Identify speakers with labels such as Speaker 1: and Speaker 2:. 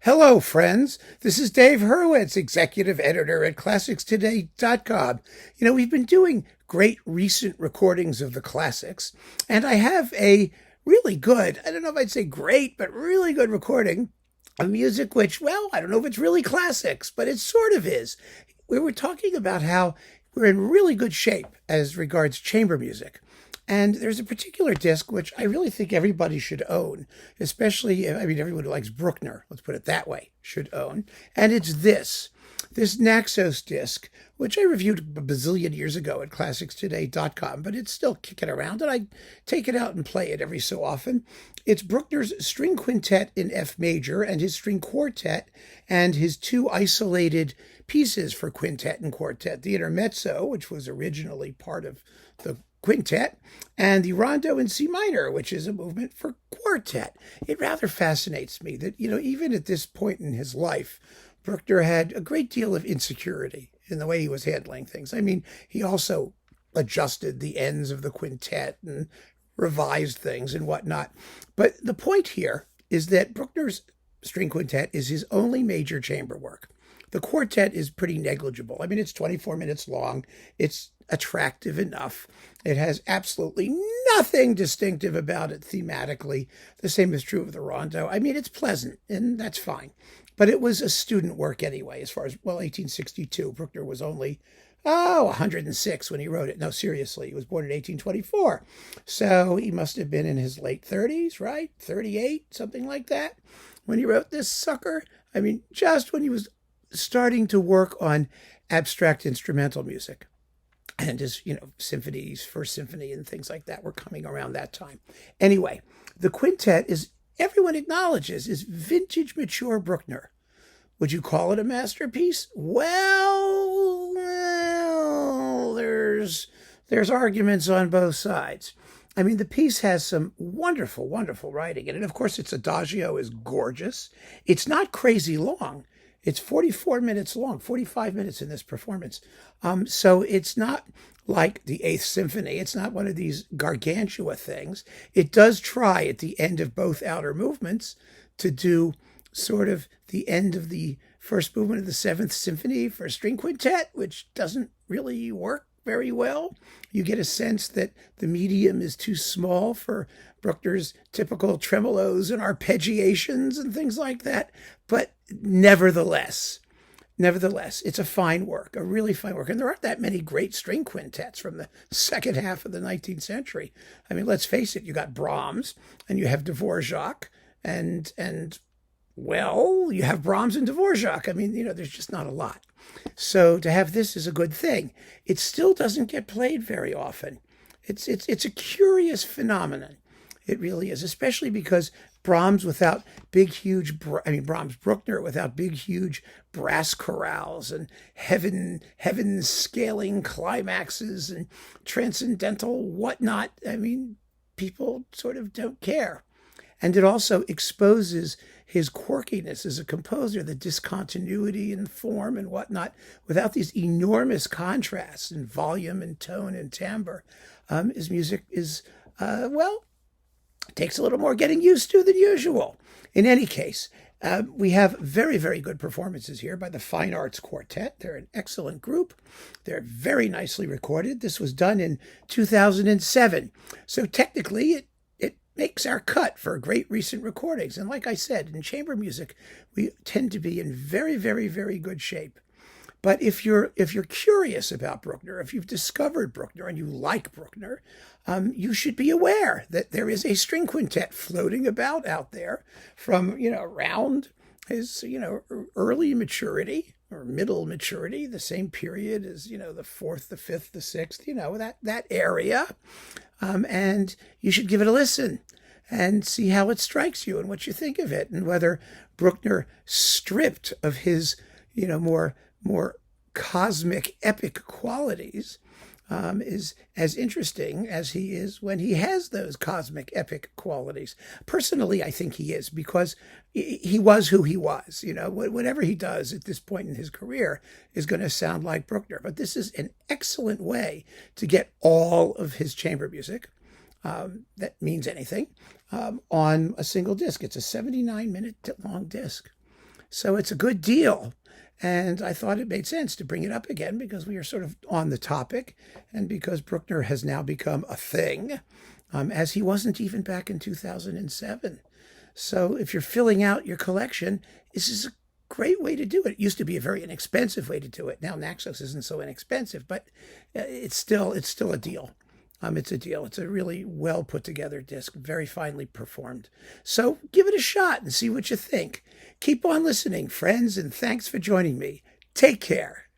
Speaker 1: Hello, friends. This is Dave Hurwitz, executive editor at ClassicsToday.com. We've been doing great recent recordings of the classics, and I have a really good, I don't know if I'd say great, but really good recording of music which, well, I don't know if it's really classics, but it sort of is. We were talking about how we're in really good shape as regards chamber music. And there's a particular disc which I really think everybody should own, especially, everyone who likes Bruckner, let's put it that way, should own. And it's this Naxos disc, which I reviewed a bazillion years ago at ClassicsToday.com, but it's still kicking around, and I take it out and play it every so often. It's Bruckner's string quintet in F major and his string quartet and his two isolated pieces for quintet and quartet, the intermezzo, which was originally part of the quintet, and the rondo in C minor, which is a movement for quartet. It rather fascinates me that, even at this point in his life, Bruckner had a great deal of insecurity in the way he was handling things. He also adjusted the ends of the quintet and revised things and whatnot. But the point here is that Bruckner's string quintet is his only major chamber work. The quartet is pretty negligible. It's 24 minutes long. It's attractive enough. It has absolutely nothing distinctive about it thematically. The same is true of the rondo. It's pleasant, and that's fine. But it was a student work anyway, as far as, 1862. Bruckner was only, 106 when he wrote it. No, seriously, he was born in 1824. So he must have been in his late 30s, right? 38, something like that, when he wrote this sucker. Just when he was starting to work on abstract instrumental music. And his, symphonies, first symphony and things like that were coming around that time. Anyway, the quintet everyone acknowledges, is vintage mature Bruckner. Would you call it a masterpiece? Well, there's arguments on both sides. The piece has some wonderful, wonderful writing in it. Of course, its adagio is gorgeous. It's not crazy long. It's 44 minutes long, 45 minutes in this performance. So it's not like the Eighth Symphony. It's not one of these gargantua things. It does try at the end of both outer movements to do sort of the end of the first movement of the Seventh Symphony for a string quintet, which doesn't really work very well. You get a sense that the medium is too small for Bruckner's typical tremolos and arpeggiations and things like that. But nevertheless, it's a fine work, a really fine work. And there aren't that many great string quintets from the second half of the 19th century. Let's face it, you got Brahms and you have Dvorak and you have Brahms and Dvorak. There's just not a lot. So to have this is a good thing. It still doesn't get played very often. It's a curious phenomenon. It really is, especially because Brahms without Brahms Bruckner without big, huge brass chorales and heaven scaling climaxes and transcendental whatnot. People sort of don't care. And it also exposes his quirkiness as a composer, the discontinuity in form and whatnot, without these enormous contrasts in volume and tone and timbre. His music is, takes a little more getting used to than usual. In any case, we have very, very good performances here by the Fine Arts Quartet. They're an excellent group. They're very nicely recorded. This was done in 2007. So technically, it makes our cut for great recent recordings. And like I said, in chamber music, we tend to be in very, very, very good shape. But if you're curious about Bruckner, if you've discovered Bruckner and you like Bruckner, you should be aware that there is a string quintet floating about out there from, around his, early maturity or middle maturity, the same period as, the fourth, the fifth, the sixth, that area. And you should give it a listen and see how it strikes you and what you think of it, and whether Bruckner, stripped of his, more cosmic epic qualities, is as interesting as he is when he has those cosmic epic qualities. Personally, I think he is, because he was who he was. Whatever he does at this point in his career is going to sound like Bruckner. But this is an excellent way to get all of his chamber music, that means anything, on a single disc. It's a 79-minute long disc. So it's a good deal. And I thought it made sense to bring it up again because we are sort of on the topic and because Bruckner has now become a thing, as he wasn't even back in 2007. So if you're filling out your collection, this is a great way to do it. It used to be a very inexpensive way to do it. Now Naxos isn't so inexpensive, but it's still a deal. It's a deal. It's a really well put together disc, very finely performed. So give it a shot and see what you think. Keep on listening, friends, and thanks for joining me. Take care.